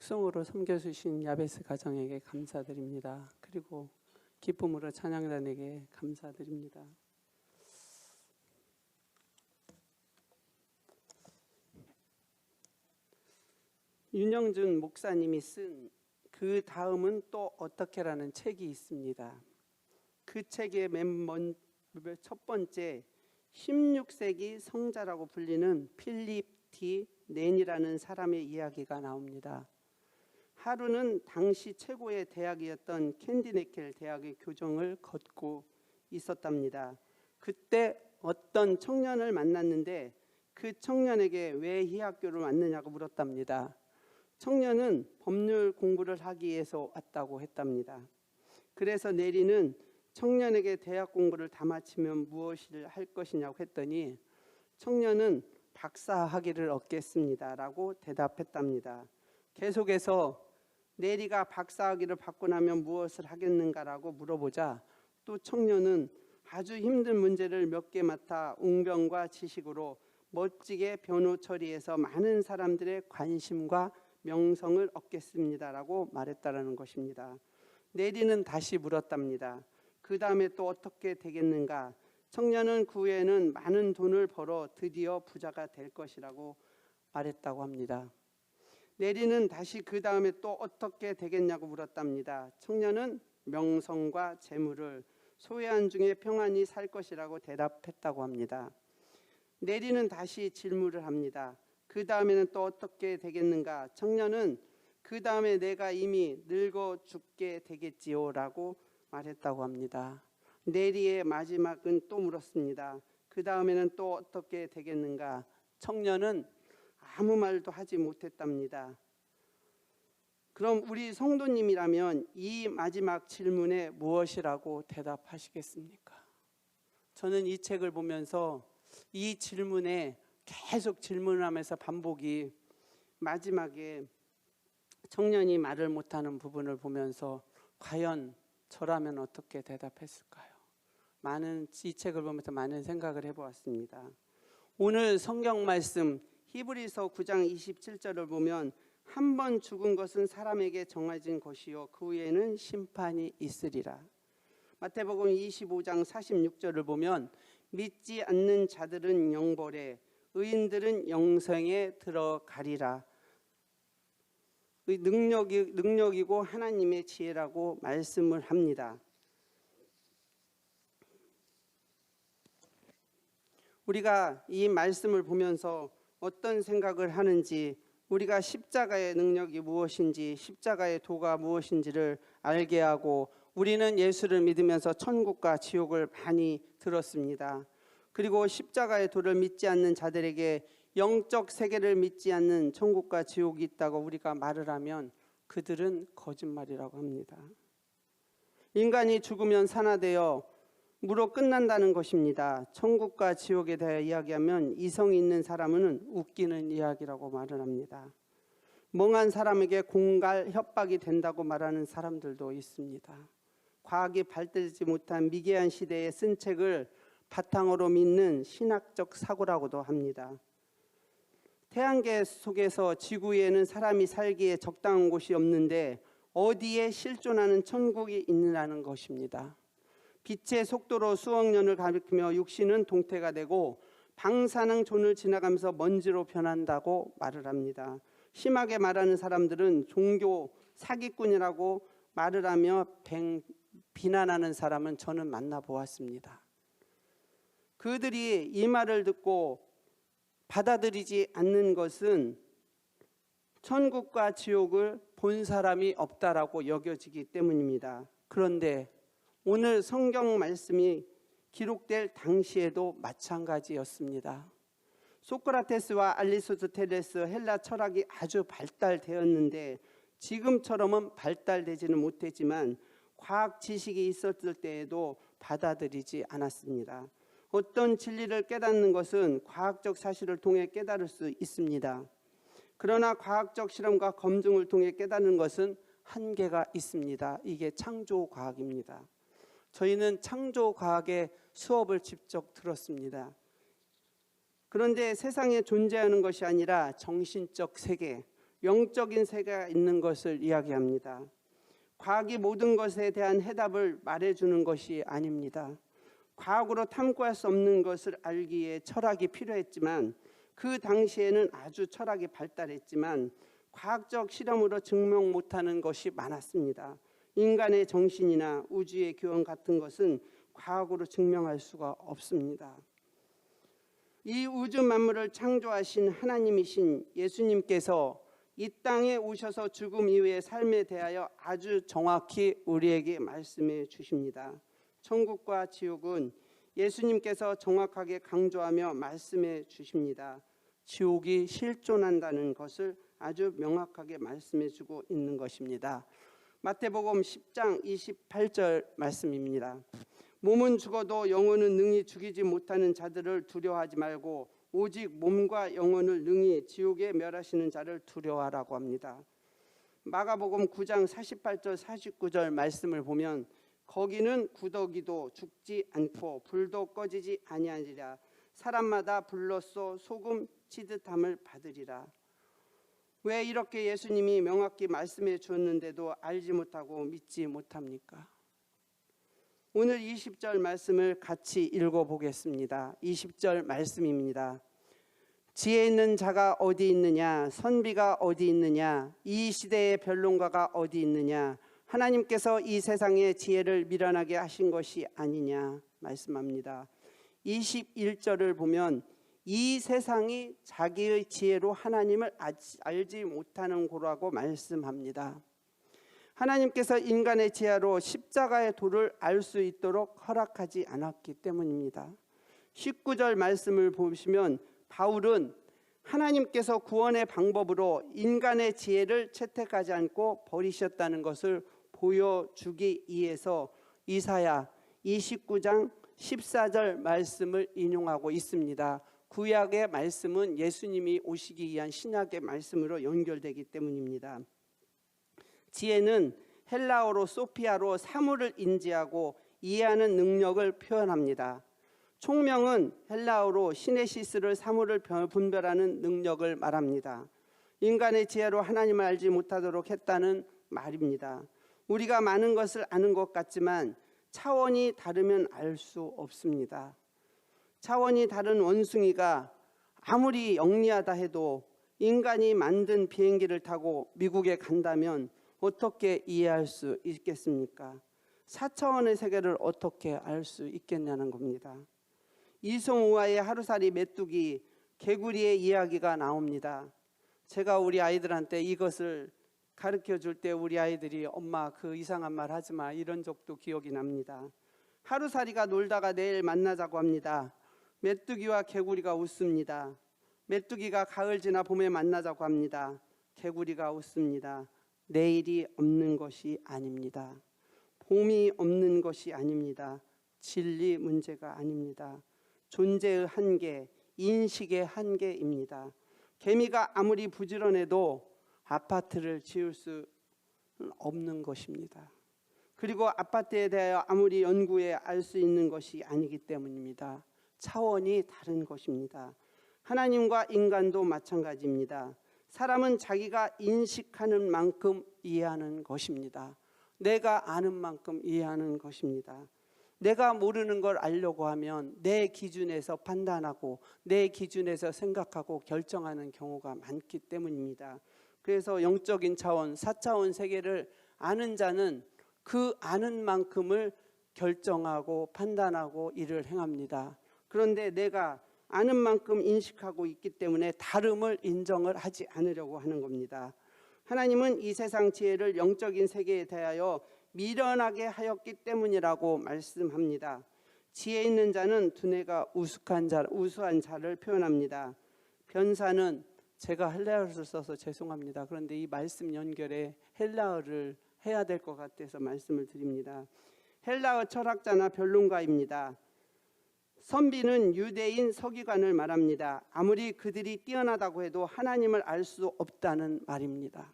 속성으로 섬겨주신 야베스 가정에게 감사드립니다. 그리고 기쁨으로 찬양단에게 감사드립니다. 윤영준 목사님이 쓴 그 다음은 또 어떻게라는 책이 있습니다. 그 책의 첫 번째 16세기 성자라고 불리는 필립 D. 낸이라는 사람의 이야기가 나옵니다. 하루는 당시 최고의 대학이었던 캔디네켈 대학의 교정을 걷고 있었답니다. 그때 어떤 청년을 만났는데 그 청년에게 왜 이 학교를 왔느냐고 물었답니다. 청년은 법률 공부를 하기 위해서 왔다고 했답니다. 그래서 내리는 청년에게 대학 공부를 다 마치면 무엇을 할 것이냐고 했더니 청년은 박사학위를 얻겠습니다 라고 대답했답니다. 계속해서 내리가 박사학위를 받고 나면 무엇을 하겠는가라고 물어보자 또 청년은 아주 힘든 문제를 몇 개 맡아 웅변과 지식으로 멋지게 변호 처리해서 많은 사람들의 관심과 명성을 얻겠습니다라고 말했다라는 것입니다. 내리는 다시 물었답니다. 그 다음에 또 어떻게 되겠는가? 청년은 그 후에는 많은 돈을 벌어 드디어 부자가 될 것이라고 말했다고 합니다. 내리는 다시 그 다음에 또 어떻게 되겠냐고 물었답니다. 청년은 명성과 재물을 소유한 중에 평안히 살 것이라고 대답했다고 합니다. 내리는 다시 질문을 합니다. 그 다음에는 또 어떻게 되겠는가? 청년은 그 다음에 내가 이미 늙어 죽게 되겠지요 라고 말했다고 합니다. 내리의 마지막은 또 물었습니다. 그 다음에는 또 어떻게 되겠는가? 청년은 아무 말도 하지 못했답니다. 그럼 우리 성도님이라면 이 마지막 질문에 무엇이라고 대답하시겠습니까? 저는 이 책을 보면서 이 질문에 계속 질문을 하면서 반복이 마지막에 청년이 말을 못하는 부분을 보면서 과연 저라면 어떻게 대답했을까요? 이 책을 보면서 많은 생각을 해보았습니다. 오늘 성경 말씀 히브리서 9장 27절을 보면 한 번 죽은 것은 사람에게 정해진 것이요 그 후에는 심판이 있으리라. 마태복음 25장 46절을 보면 믿지 않는 자들은 영벌에 의인들은 영생에 들어가리라. 능력이고 하나님의 지혜라고 말씀을 합니다. 우리가 이 말씀을 보면서 어떤 생각을 하는지, 우리가 십자가의 능력이 무엇인지, 십자가의 도가 무엇인지를 알게 하고, 우리는 예수를 믿으면서 천국과 지옥을 많이 들었습니다. 그리고 십자가의 도를 믿지 않는 자들에게 영적 세계를 믿지 않는 천국과 지옥이 있다고 우리가 말을 하면 그들은 거짓말이라고 합니다. 인간이 죽으면 산화되어 무로 끝난다는 것입니다. 천국과 지옥에 대해 이야기하면 이성이 있는 사람은 웃기는 이야기라고 말을 합니다. 멍한 사람에게 공갈 협박이 된다고 말하는 사람들도 있습니다. 과학이 발달되지 못한 미개한 시대에 쓴 책을 바탕으로 믿는 신학적 사고라고도 합니다. 태양계 속에서 지구 위에는 사람이 살기에 적당한 곳이 없는데 어디에 실존하는 천국이 있느냐는 것입니다. 빛의 속도로 수억 년을 가리키며 육신은 동태가 되고 방사능존을 지나가면서 먼지로 변한다고 말을 합니다. 심하게 말하는 사람들은 종교 사기꾼이라고 말을 하며 비난하는 사람은 저는 만나보았습니다. 그들이 이 말을 듣고 받아들이지 않는 것은 천국과 지옥을 본 사람이 없다라고 여겨지기 때문입니다. 그런데 오늘 성경 말씀이 기록될 당시에도 마찬가지였습니다. 소크라테스와 알리스토텔레스 헬라 철학이 아주 발달되었는데 지금처럼은 발달되지는 못했지만 과학 지식이 있었을 때에도 받아들이지 않았습니다. 어떤 진리를 깨닫는 것은 과학적 사실을 통해 깨달을 수 있습니다. 그러나 과학적 실험과 검증을 통해 깨닫는 것은 한계가 있습니다. 이게 창조과학입니다. 저희는 창조과학의 수업을 직접 들었습니다. 그런데 세상에 존재하는 것이 아니라 정신적 세계, 영적인 세계가 있는 것을 이야기합니다. 과학이 모든 것에 대한 해답을 말해주는 것이 아닙니다. 과학으로 탐구할 수 없는 것을 알기에 철학이 필요했지만, 그 당시에는 아주 철학이 발달했지만 과학적 실험으로 증명 못하는 것이 많았습니다. 인간의 정신이나 우주의 교원 같은 것은 과학으로 증명할 수가 없습니다. 이 우주 만물을 창조하신 하나님이신 예수님께서 이 땅에 오셔서 죽음 이후의 삶에 대하여 아주 정확히 우리에게 말씀해 주십니다. 천국과 지옥은 예수님께서 정확하게 강조하며 말씀해 주십니다. 지옥이 실존한다는 것을 아주 명확하게 말씀해 주고 있는 것입니다. 마태복음 10장 28절 말씀입니다. 몸은 죽어도 영혼은 능히 죽이지 못하는 자들을 두려워하지 말고 오직 몸과 영혼을 능히 지옥에 멸하시는 자를 두려워하라고 합니다. 마가복음 9장 48절 49절 말씀을 보면 거기는 구더기도 죽지 않고 불도 꺼지지 아니하리라. 사람마다 불로써 소금 치듯함을 받으리라. 왜 이렇게 예수님이 명확히 말씀해 주었는데도 알지 못하고 믿지 못합니까? 오늘 20절 말씀을 같이 읽어보겠습니다. 20절 말씀입니다. 지혜 있는 자가 어디 있느냐? 선비가 어디 있느냐? 이 시대의 변론가가 어디 있느냐? 하나님께서 이 세상의 지혜를 미련하게 하신 것이 아니냐 말씀합니다. 21절을 보면 이 세상이 자기의 지혜로 하나님을 알지 못하는 고라고 말씀합니다. 하나님께서 인간의 지혜로 십자가의 도를 알 수 있도록 허락하지 않았기 때문입니다. 19절 말씀을 보시면 바울은 하나님께서 구원의 방법으로 인간의 지혜를 채택하지 않고 버리셨다는 것을 보여주기 위해서 이사야 29장 14절 말씀을 인용하고 있습니다. 구약의 말씀은 예수님이 오시기 위한 신약의 말씀으로 연결되기 때문입니다. 지혜는 헬라어로 소피아로 사물을 인지하고 이해하는 능력을 표현합니다. 총명은 헬라어로 시네시스를 사물을 분별하는 능력을 말합니다. 인간의 지혜로 하나님을 알지 못하도록 했다는 말입니다. 우리가 많은 것을 아는 것 같지만 차원이 다르면 알 수 없습니다. 차원이 다른 원숭이가 아무리 영리하다 해도 인간이 만든 비행기를 타고 미국에 간다면 어떻게 이해할 수 있겠습니까? 4차원의 세계를 어떻게 알 수 있겠냐는 겁니다. 이송우와의 하루살이 메뚜기 개구리의 이야기가 나옵니다. 제가 우리 아이들한테 이것을 가르쳐 줄 때 우리 아이들이 엄마 그 이상한 말 하지 마 이런 적도 기억이 납니다. 하루살이가 놀다가 내일 만나자고 합니다. 메뚜기와 개구리가 웃습니다. 메뚜기가 가을 지나 봄에 만나자고 합니다. 개구리가 웃습니다. 내일이 없는 것이 아닙니다. 봄이 없는 것이 아닙니다. 진리 문제가 아닙니다. 존재의 한계, 인식의 한계입니다. 개미가 아무리 부지런해도 아파트를 지을 수 없는 것입니다. 그리고 아파트에 대하여 아무리 연구해 알 수 있는 것이 아니기 때문입니다. 차원이 다른 것입니다. 하나님과 인간도 마찬가지입니다. 사람은 자기가 인식하는 만큼 이해하는 것입니다. 내가 아는 만큼 이해하는 것입니다. 내가 모르는 걸 알려고 하면 내 기준에서 판단하고 내 기준에서 생각하고 결정하는 경우가 많기 때문입니다. 그래서 영적인 차원, 4차원 세계를 아는 자는 그 아는 만큼을 결정하고 판단하고 일을 행합니다. 그런데 내가 아는 만큼 인식하고 있기 때문에 다름을 인정을 하지 않으려고 하는 겁니다. 하나님은 이 세상 지혜를 영적인 세계에 대하여 미련하게 하였기 때문이라고 말씀합니다. 지혜 있는 자는 두뇌가 우수한 자를 표현합니다. 변사는 제가 헬라어를 써서 죄송합니다. 그런데 이 말씀 연결에 헬라어를 해야 될 것 같아서 말씀을 드립니다. 헬라어 철학자나 변론가입니다. 선비는 유대인 서기관을 말합니다. 아무리 그들이 뛰어나다고 해도 하나님을 알 수 없다는 말입니다.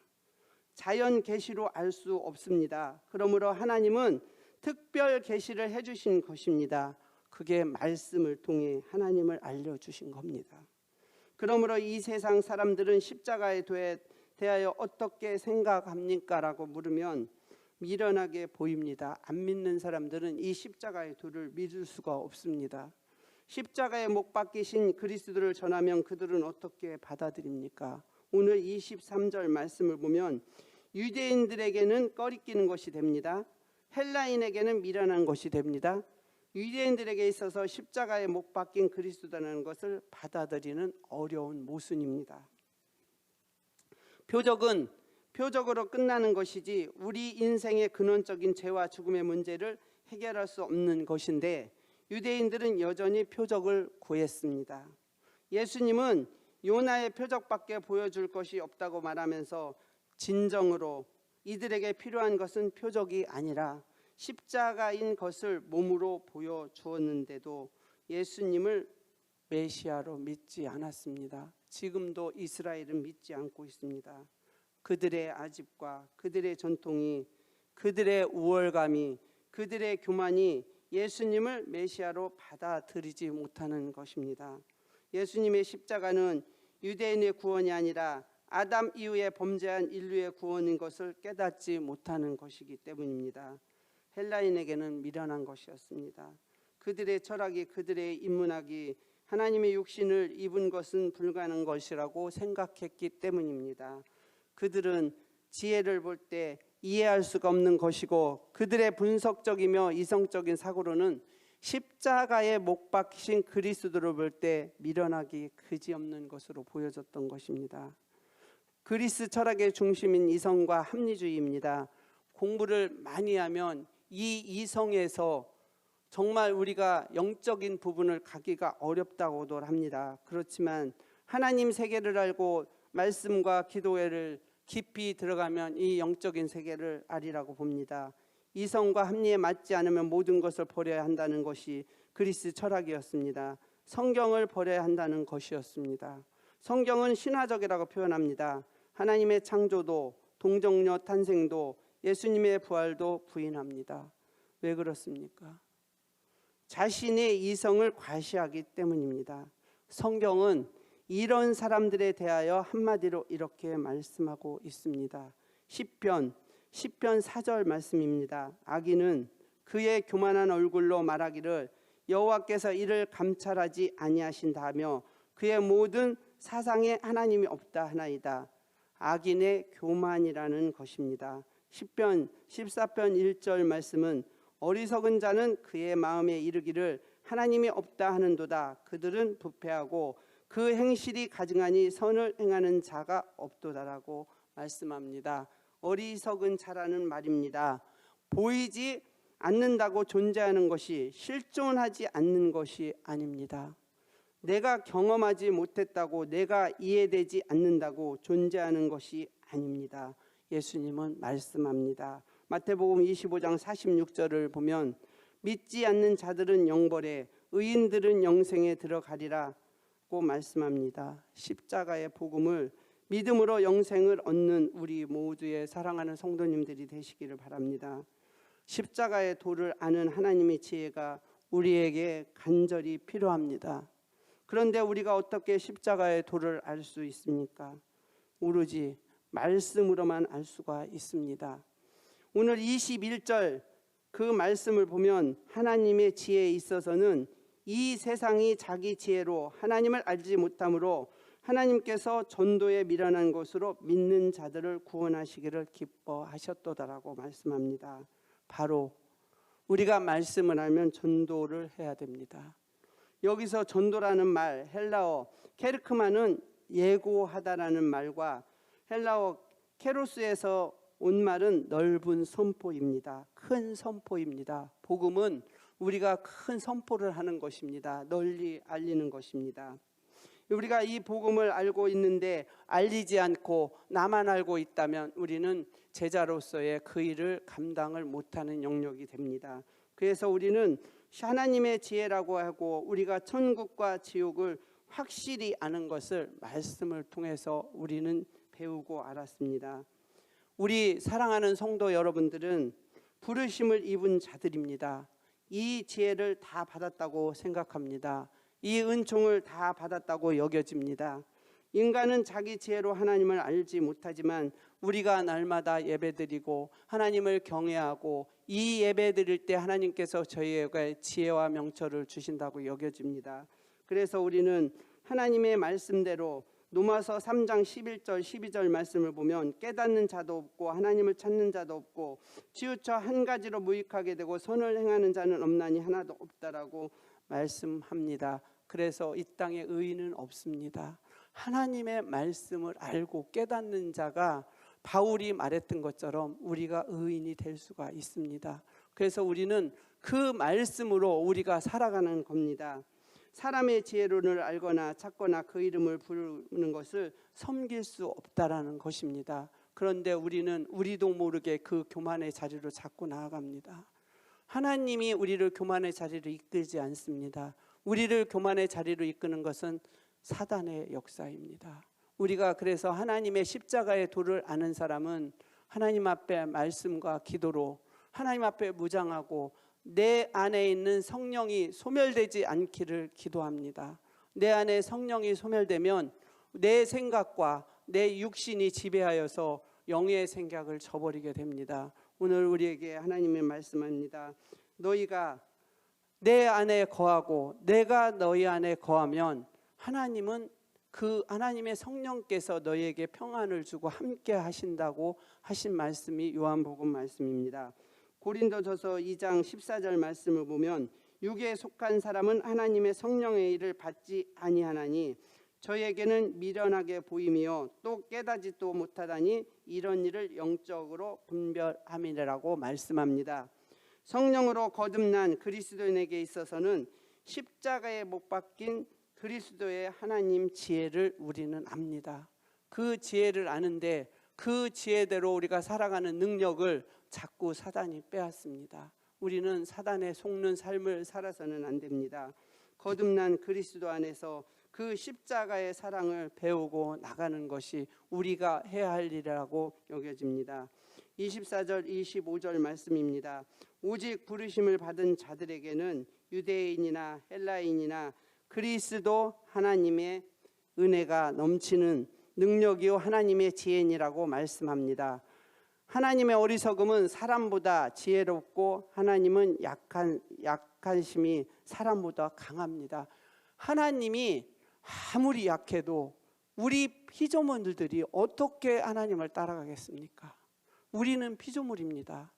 자연 계시로 알 수 없습니다. 그러므로 하나님은 특별 계시를 해주신 것입니다. 그게 말씀을 통해 하나님을 알려주신 겁니다. 그러므로 이 세상 사람들은 십자가에 대하여 어떻게 생각합니까? 라고 물으면 미련하게 보입니다. 안 믿는 사람들은 이 십자가의 도를 믿을 수가 없습니다. 십자가에 못 박히신 그리스도를 전하면 그들은 어떻게 받아들입니까? 오늘 23절 말씀을 보면 유대인들에게는 꺼리끼는 것이 됩니다. 헬라인에게는 미련한 것이 됩니다. 유대인들에게 있어서 십자가에 못 박힌 그리스도라는 것을 받아들이는 어려운 모순입니다. 표적으로 끝나는 것이지 우리 인생의 근원적인 죄와 죽음의 문제를 해결할 수 없는 것인데 유대인들은 여전히 표적을 구했습니다. 예수님은 요나의 표적밖에 보여줄 것이 없다고 말하면서 진정으로 이들에게 필요한 것은 표적이 아니라 십자가인 것을 몸으로 보여주었는데도 예수님을 메시아로 믿지 않았습니다. 지금도 이스라엘은 믿지 않고 있습니다. 그들의 아집과 그들의 전통이, 그들의 우월감이, 그들의 교만이 예수님을 메시아로 받아들이지 못하는 것입니다. 예수님의 십자가는 유대인의 구원이 아니라 아담 이후에 범죄한 인류의 구원인 것을 깨닫지 못하는 것이기 때문입니다. 헬라인에게는 미련한 것이었습니다. 그들의 철학이, 그들의 인문학이 하나님의 육신을 입은 것은 불가능한 것이라고 생각했기 때문입니다. 그들은 지혜를 볼 때 이해할 수가 없는 것이고 그들의 분석적이며 이성적인 사고로는 십자가에 못 박히신 그리스도를 볼 때 미련하기 그지없는 것으로 보여졌던 것입니다. 그리스 철학의 중심인 이성과 합리주의입니다. 공부를 많이 하면 이 이성에서 정말 우리가 영적인 부분을 가기가 어렵다고도 합니다. 그렇지만 하나님 세계를 알고 말씀과 기도회를 깊이 들어가면 이 영적인 세계를 알리라고 봅니다. 이성과 합리에 맞지 않으면 모든 것을 버려야 한다는 것이 그리스 철학이었습니다. 성경을 버려야 한다는 것이었습니다. 성경은 신화적이라고 표현합니다. 하나님의 창조도, 동정녀 탄생도, 예수님의 부활도 부인합니다. 왜 그렇습니까? 자신의 이성을 과시하기 때문입니다. 성경은 이런 사람들에 대하여 한마디로 이렇게 말씀하고 있습니다. 시편 4절 말씀입니다. 악인은 그의 교만한 얼굴로 말하기를 여호와께서 이를 감찰하지 아니하신다며 그의 모든 사상에 하나님이 없다 하나이다. 악인의 교만이라는 것입니다. 시편 14편 1절 말씀은 어리석은 자는 그의 마음에 이르기를 하나님이 없다 하는도다. 그들은 부패하고 그 행실이 가증하니 선을 행하는 자가 없도다라고 말씀합니다. 어리석은 자라는 말입니다. 보이지 않는다고 존재하는 것이 실존하지 않는 것이 아닙니다. 내가 경험하지 못했다고, 내가 이해되지 않는다고 존재하는 것이 아닙니다. 예수님은 말씀합니다. 마태복음 25장 46절을 보면 믿지 않는 자들은 영벌에, 의인들은 영생에 들어가리라고 말씀합니다. 십자가의 복음을 믿음으로 영생을 얻는 우리 모두의 사랑하는 성도님들이 되시기를 바랍니다. 십자가의 도를 아는 하나님의 지혜가 우리에게 간절히 필요합니다. 그런데 우리가 어떻게 십자가의 도를 알 수 있습니까? 오로지 말씀으로만 알 수가 있습니다. 오늘 21절 그 말씀을 보면 하나님의 지혜에 있어서는 이 세상이 자기 지혜로 하나님을 알지 못하므로 하나님께서 전도에 미련한 것으로 믿는 자들을 구원하시기를 기뻐하셨도다라고 말씀합니다. 바로 우리가 말씀을 알면 전도를 해야 됩니다. 여기서 전도라는 말, 헬라어 케르크마는 예고하다라는 말과 헬라어 케로스에서 온 말은 넓은 선포입니다. 큰 선포입니다. 복음은 우리가 큰 선포를 하는 것입니다. 널리 알리는 것입니다. 우리가 이 복음을 알고 있는데 알리지 않고 나만 알고 있다면 우리는 제자로서의 그 일을 감당을 못하는 영역이 됩니다. 그래서 우리는 하나님의 지혜라고 하고 우리가 천국과 지옥을 확실히 아는 것을 말씀을 통해서 우리는 배우고 알았습니다. 우리 사랑하는 성도 여러분들은 부르심을 입은 자들입니다. 이 지혜를 다 받았다고 생각합니다. 이 은총을 다 받았다고 여겨집니다. 인간은 자기 지혜로 하나님을 알지 못하지만 우리가 날마다 예배드리고 하나님을 경외하고 이 예배드릴 때 하나님께서 저희에게 지혜와 명철을 주신다고 여겨집니다. 그래서 우리는 하나님의 말씀대로 로마서 3장 11절 12절 말씀을 보면 깨닫는 자도 없고 하나님을 찾는 자도 없고 치우쳐 한 가지로 무익하게 되고 선을 행하는 자는 없나니 하나도 없다라고 말씀합니다. 그래서 이 땅에 의인은 없습니다. 하나님의 말씀을 알고 깨닫는 자가 바울이 말했던 것처럼 우리가 의인이 될 수가 있습니다. 그래서 우리는 그 말씀으로 우리가 살아가는 겁니다. 사람의 지혜론을 알거나 찾거나 그 이름을 부르는 것을 섬길 수 없다라는 것입니다. 그런데 우리는 우리도 모르게 그 교만의 자리로 자꾸 나아갑니다. 하나님이 우리를 교만의 자리로 이끌지 않습니다. 우리를 교만의 자리로 이끄는 것은 사단의 역사입니다. 우리가 그래서 하나님의 십자가의 도를 아는 사람은 하나님 앞에 말씀과 기도로 하나님 앞에 무장하고 내 안에 있는 성령이 소멸되지 않기를 기도합니다. 내 안에 성령이 소멸되면 내 생각과 내 육신이 지배하여서 영의 생각을 저버리게 됩니다. 오늘 우리에게 하나님의 말씀합니다. 너희가 내 안에 거하고 내가 너희 안에 거하면 하나님은 그 하나님의 성령께서 너희에게 평안을 주고 함께 하신다고 하신 말씀이 요한복음 말씀입니다. 고린도전서 2장 14절 말씀을 보면 육에 속한 사람은 하나님의 성령의 일을 받지 아니하나니 저에게는 미련하게 보임이요 또 깨닫지도 못하다니 이런 일을 영적으로 분별함이라고 말씀합니다. 성령으로 거듭난 그리스도인에게 있어서는 십자가에 못 박힌 그리스도의 하나님 지혜를 우리는 압니다. 그 지혜를 아는데 그 지혜대로 우리가 살아가는 능력을 자꾸 사단이 빼앗습니다. 우리는 사단에 속는 삶을 살아서는 안 됩니다. 거듭난 그리스도 안에서 그 십자가의 사랑을 배우고 나가는 것이 우리가 해야 할 일이라고 여겨집니다. 24절 25절 말씀입니다. 오직 부르심을 받은 자들에게는 유대인이나 헬라인이나 그리스도 하나님의 은혜가 넘치는 능력이요 하나님의 지혜니라고 말씀합니다. 하나님의 어리석음은 사람보다 지혜롭고 하나님은 약한심이 사람보다 강합니다. 하나님이 아무리 약해도 우리 피조물들이 어떻게 하나님을 따라가겠습니까? 우리는 피조물입니다.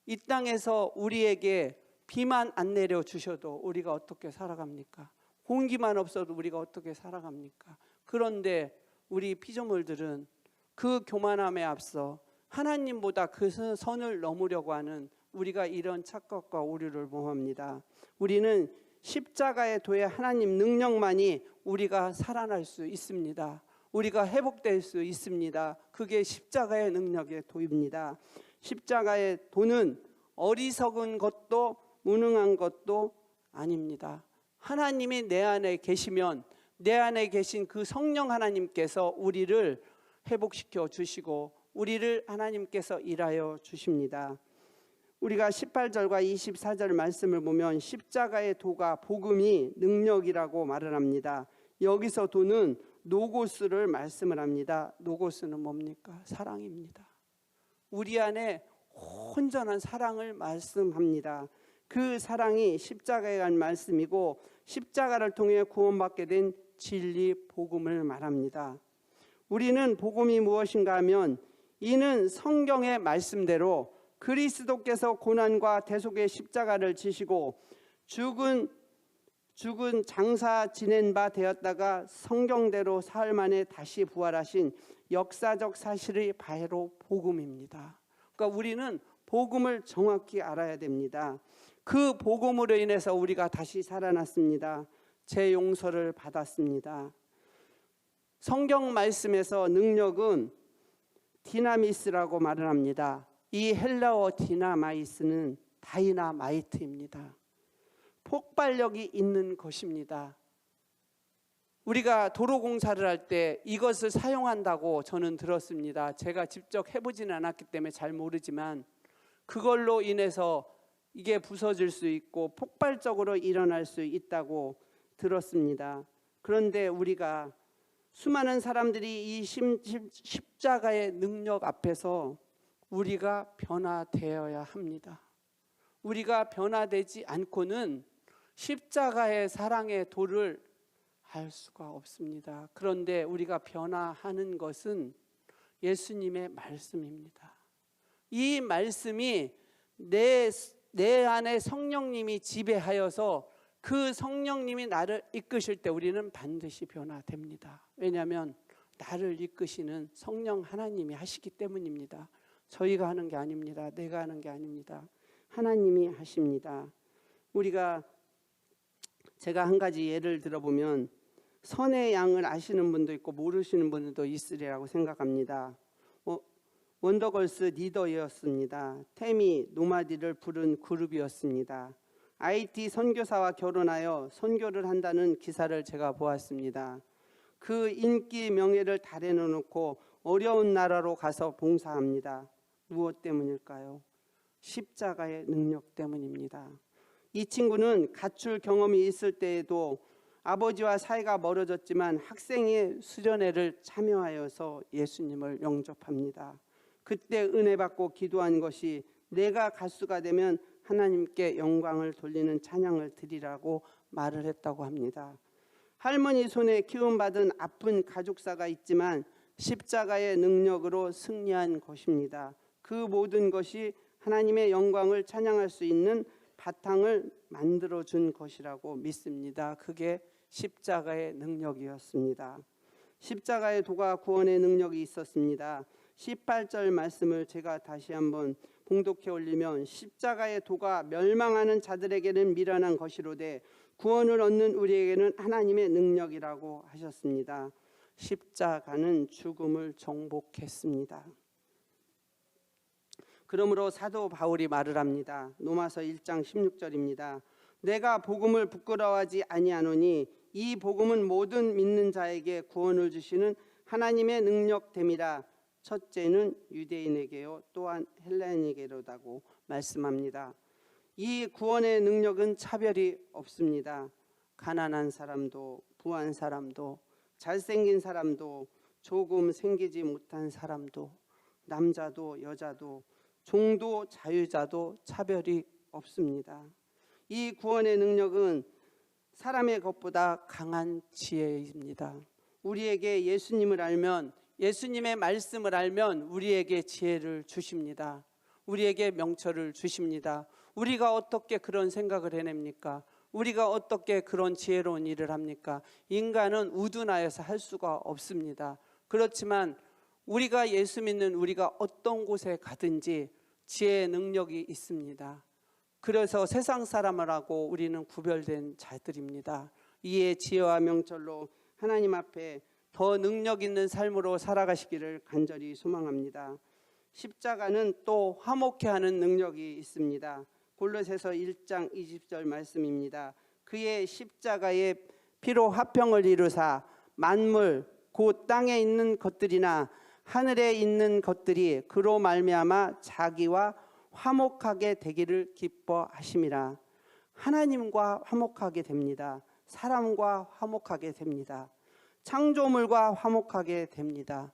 이 땅에서 우리에게 비만 안 내려주셔도 우리가 어떻게 살아갑니까? 공기만 없어도 우리가 어떻게 살아갑니까? 그런데 우리 피조물들은 그 교만함에 앞서 하나님보다 그 선을 넘으려고 하는 우리가 이런 착각과 오류를 범합니다. 우리는 십자가의 도의 하나님 능력만이 우리가 살아날 수 있습니다. 우리가 회복될 수 있습니다. 그게 십자가의 능력의 도입니다. 십자가의 도는 어리석은 것도 무능한 것도 아닙니다. 하나님이 내 안에 계시면 내 안에 계신 그 성령 하나님께서 우리를 회복시켜 주시고 우리를 하나님께서 일하여 주십니다. 우리가 18절과 24절 말씀을 보면 십자가의 도가 복음이 능력이라고 말을 합니다. 여기서 도는 노고스를 말씀을 합니다. 노고스는 뭡니까? 사랑입니다. 우리 안에 온전한 사랑을 말씀합니다. 그 사랑이 십자가에 간 말씀이고 십자가를 통해 구원받게 된 진리 복음을 말합니다. 우리는 복음이 무엇인가 하면 이는 성경의 말씀대로 그리스도께서 고난과 대속의 십자가를 지시고 죽은 장사 지낸 바 되었다가 성경대로 사흘 만에 다시 부활하신 역사적 사실이 바로 복음입니다. 그러니까 우리는 복음을 정확히 알아야 됩니다. 그 복음으로 인해서 우리가 다시 살아났습니다. 제 용서를 받았습니다. 성경 말씀에서 능력은 디나미스라고 말을 합니다. 이 헬라어 디나마이스는 다이나마이트입니다. 폭발력이 있는 것입니다. 우리가 도로공사를 할 때 이것을 사용한다고 저는 들었습니다. 제가 직접 해보지는 않았기 때문에 잘 모르지만 그걸로 인해서 이게 부서질 수 있고 폭발적으로 일어날 수 있다고 들었습니다. 그런데 우리가 수많은 사람들이 이 십자가의 능력 앞에서 우리가 변화되어야 합니다. 우리가 변화되지 않고는 십자가의 사랑의 도를 알 수가 없습니다. 그런데 우리가 변화하는 것은 예수님의 말씀입니다. 이 말씀이 내 안에 성령님이 지배하여서 그 성령님이 나를 이끄실 때 우리는 반드시 변화됩니다. 왜냐하면 나를 이끄시는 성령 하나님이 하시기 때문입니다. 저희가 하는 게 아닙니다. 내가 하는 게 아닙니다. 하나님이 하십니다. 제가 한 가지 예를 들어보면 선의 양을 아시는 분도 있고 모르시는 분도 있으리라고 생각합니다. 원더걸스 리더였습니다. 태미 노마디를 부른 그룹이었습니다. IT 선교사와 결혼하여 선교를 한다는 기사를 제가 보았습니다. 그 인기 명예를 다 내놓고 어려운 나라로 가서 봉사합니다. 무엇 때문일까요? 십자가의 능력 때문입니다. 이 친구는 가출 경험이 있을 때에도 아버지와 사이가 멀어졌지만 학생의 수련회를 참여하여서 예수님을 영접합니다. 그때 은혜 받고 기도한 것이 내가 가수가 되면 하나님께 영광을 돌리는 찬양을 드리라고 말을 했다고 합니다. 할머니 손에 키움받은 아픈 가족사가 있지만 십자가의 능력으로 승리한 것입니다. 그 모든 것이 하나님의 영광을 찬양할 수 있는 바탕을 만들어준 것이라고 믿습니다. 그게 십자가의 능력이었습니다. 십자가의 도가 구원의 능력이 있었습니다. 18절 말씀을 제가 다시 한번 봉독해 올리면 십자가의 도가 멸망하는 자들에게는 미련한 것이로되 구원을 얻는 우리에게는 하나님의 능력이라고 하셨습니다. 십자가는 죽음을 정복했습니다. 그러므로 사도 바울이 말을 합니다. 로마서 1장 16절입니다. 내가 복음을 부끄러워하지 아니하노니 이 복음은 모든 믿는 자에게 구원을 주시는 하나님의 능력됨이라. 첫째는 유대인에게요 또한 헬라인에게로다고 말씀합니다. 이 구원의 능력은 차별이 없습니다. 가난한 사람도 부한 사람도 잘생긴 사람도 조금 생기지 못한 사람도 남자도 여자도 종도 자유자도 차별이 없습니다. 이 구원의 능력은 사람의 것보다 강한 지혜입니다. 우리에게 예수님을 알면, 예수님의 말씀을 알면 우리에게 지혜를 주십니다. 우리에게 명철을 주십니다. 우리가 어떻게 그런 생각을 해냅니까? 우리가 어떻게 그런 지혜로운 일을 합니까? 인간은 우둔하여서 할 수가 없습니다. 그렇지만 우리가 예수 믿는 우리가 어떤 곳에 가든지 지혜의 능력이 있습니다. 그래서 세상 사람을하고 우리는 구별된 자들입니다. 이에 지혜와 명철로 하나님 앞에 더 능력 있는 삶으로 살아가시기를 간절히 소망합니다. 십자가는 또 화목케 하는 능력이 있습니다. 골로새서 1장 20절 말씀입니다. 그의 십자가의 피로 화평을 이루사 만물 곧 땅에 있는 것들이나 하늘에 있는 것들이 그로 말미암아 자기와 화목하게 되기를 기뻐하심이라. 하나님과 화목하게 됩니다. 사람과 화목하게 됩니다. 창조물과 화목하게 됩니다.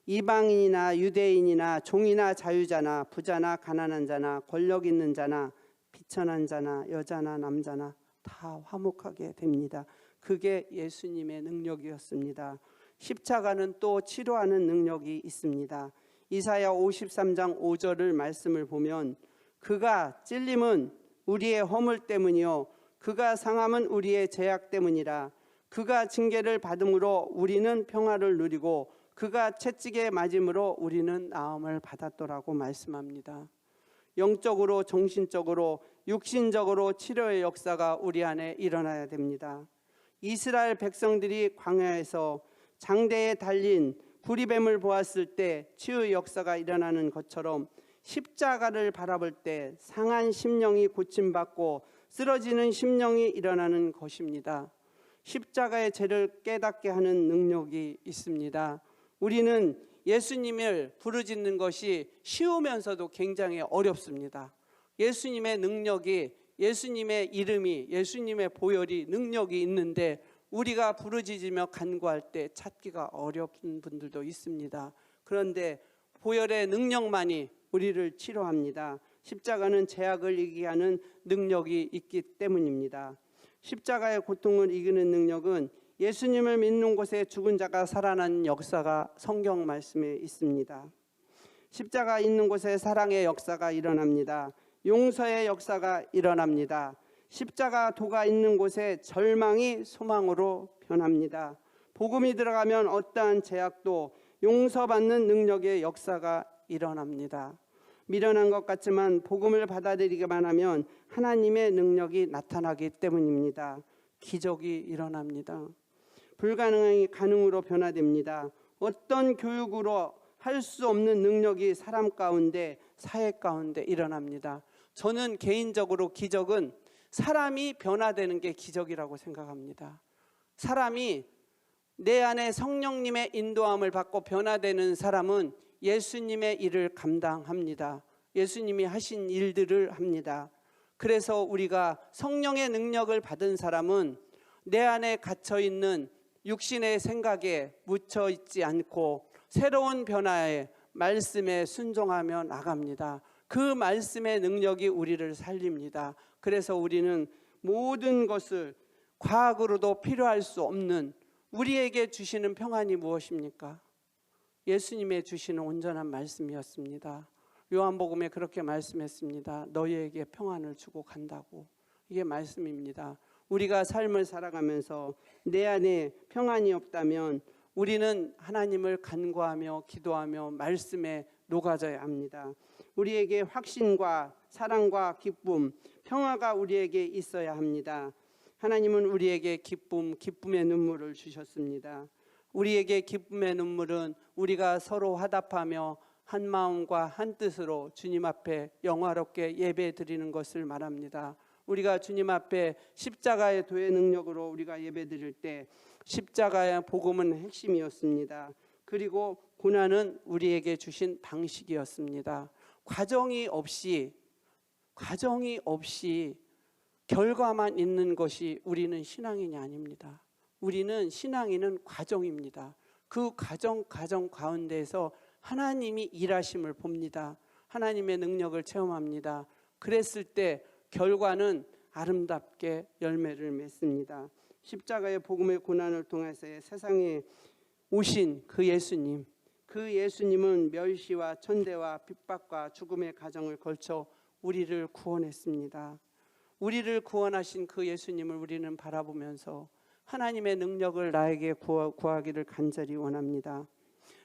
이방인이나 유대인이나 종이나 자유자나 부자나 가난한 자나 권력 있는 자나 비천한 자나 여자나 남자나 다 화목하게 됩니다. 그게 예수님의 능력이었습니다. 십자가는 또 치료하는 능력이 있습니다. 이사야 53장 5절을 말씀을 보면 그가 찔림은 우리의 허물 때문이요 그가 상함은 우리의 죄악 때문이라. 그가 징계를 받음으로 우리는 평화를 누리고 그가 채찍에 맞음으로 우리는 나음을 받았더라고 말씀합니다. 영적으로 정신적으로 육신적으로 치료의 역사가 우리 안에 일어나야 됩니다. 이스라엘 백성들이 광야에서 장대에 달린 구리뱀을 보았을 때 치유의 역사가 일어나는 것처럼 십자가를 바라볼 때 상한 심령이 고침받고 쓰러지는 심령이 일어나는 것입니다. 십자가의 죄를 깨닫게 하는 능력이 있습니다. 우리는 예수님을 부르짖는 것이 쉬우면서도 굉장히 어렵습니다. 예수님의 능력이, 예수님의 이름이, 예수님의 보혈이 능력이 있는데 우리가 부르짖으며 간구할 때 찾기가 어려운 분들도 있습니다. 그런데 보혈의 능력만이 우리를 치료합니다. 십자가는 죄악을 이기게 하는 능력이 있기 때문입니다. 십자가의 고통을 이기는 능력은 예수님을 믿는 곳에 죽은 자가 살아나는 역사가 성경 말씀에 있습니다. 십자가 있는 곳에 사랑의 역사가 일어납니다. 용서의 역사가 일어납니다. 십자가 도가 있는 곳에 절망이 소망으로 변합니다. 복음이 들어가면 어떠한 죄악도 용서받는 능력의 역사가 일어납니다. 미련한 것 같지만 복음을 받아들이기만 하면 하나님의 능력이 나타나기 때문입니다. 기적이 일어납니다. 불가능이 가능으로 변화됩니다. 어떤 교육으로 할 수 없는 능력이 사람 가운데, 사회 가운데 일어납니다. 저는 개인적으로 기적은 사람이 변화되는 게 기적이라고 생각합니다. 사람이 내 안에 성령님의 인도함을 받고 변화되는 사람은 예수님의 일을 감당합니다. 예수님이 하신 일들을 합니다. 그래서 우리가 성령의 능력을 받은 사람은 내 안에 갇혀있는 육신의 생각에 묻혀 있지 않고 새로운 변화의 말씀에 순종하며 나갑니다. 그 말씀의 능력이 우리를 살립니다. 그래서 우리는 모든 것을 과학으로도 필요할 수 없는 우리에게 주시는 평안이 무엇입니까? 예수님의 주시는 온전한 말씀이었습니다. 요한복음에 그렇게 말씀했습니다. 너희에게 평안을 주고 간다고. 이게 말씀입니다. 우리가 삶을 살아가면서 내 안에 평안이 없다면 우리는 하나님을 간구하며 기도하며 말씀에 녹아져야 합니다. 우리에게 확신과 사랑과 기쁨, 평화가 우리에게 있어야 합니다. 하나님은 우리에게 기쁨의 눈물을 주셨습니다. 우리에게 기쁨의 눈물은 우리가 서로 화답하며 한 마음과 한 뜻으로 주님 앞에 영화롭게 예배드리는 것을 말합니다. 우리가 주님 앞에 십자가의 도의 능력으로 우리가 예배드릴 때 십자가의 복음은 핵심이었습니다. 그리고 고난은 우리에게 주신 방식이었습니다. 과정이 없이 결과만 있는 것이 우리는 신앙인이 아닙니다. 우리는 신앙인은 과정입니다. 그 과정 가운데에서 하나님이 일하심을 봅니다. 하나님의 능력을 체험합니다. 그랬을 때 결과는 아름답게 열매를 맺습니다. 십자가의 복음의 고난을 통해서 세상에 오신 그 예수님은 멸시와 천대와 핍박과 죽음의 과정을 걸쳐 우리를 구원했습니다. 우리를 구원하신 그 예수님을 우리는 바라보면서 하나님의 능력을 나에게 구하기를 간절히 원합니다.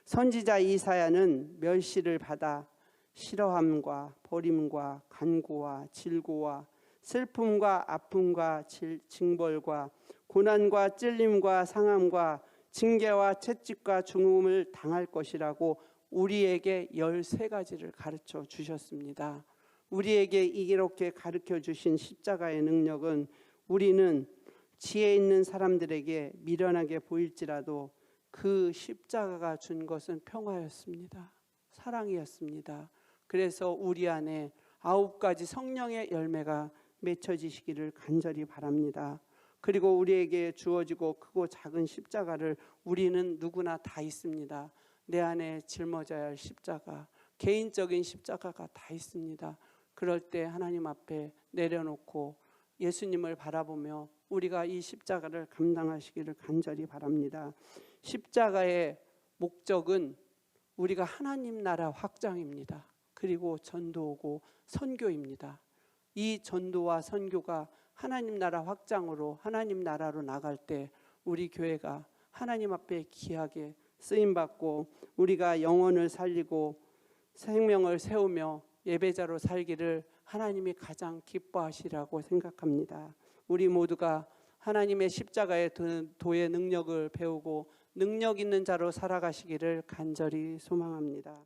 선지자 이사야는 멸시를 받아 싫어함과 버림과 간고와 질고와 슬픔과 아픔과 징벌과 고난과 찔림과 상함과 징계와 채찍과 중음을 당할 것이라고 우리에게 13가지를 가르쳐 주셨습니다. 우리에게 이렇게 가르쳐 주신 십자가의 능력은 우리는 지혜 있는 사람들에게 미련하게 보일지라도 그 십자가가 준 것은 평화였습니다. 사랑이었습니다. 그래서 우리 안에 9가지 성령의 열매가 맺혀지시기를 간절히 바랍니다. 그리고 우리에게 주어지고 크고 작은 십자가를 우리는 누구나 다 있습니다. 내 안에 짊어져야 할 십자가, 개인적인 십자가가 다 있습니다. 그럴 때 하나님 앞에 내려놓고 예수님을 바라보며 우리가 이 십자가를 감당하시기를 간절히 바랍니다. 십자가의 목적은 우리가 하나님 나라 확장입니다. 그리고 전도고 선교입니다. 이 전도와 선교가 하나님 나라 확장으로 하나님 나라로 나갈 때 우리 교회가 하나님 앞에 귀하게 쓰임받고 우리가 영혼을 살리고 생명을 세우며 예배자로 살기를 하나님이 가장 기뻐하시라고 생각합니다. 우리 모두가 하나님의 십자가의 도의 능력을 배우고 능력 있는 자로 살아가시기를 간절히 소망합니다.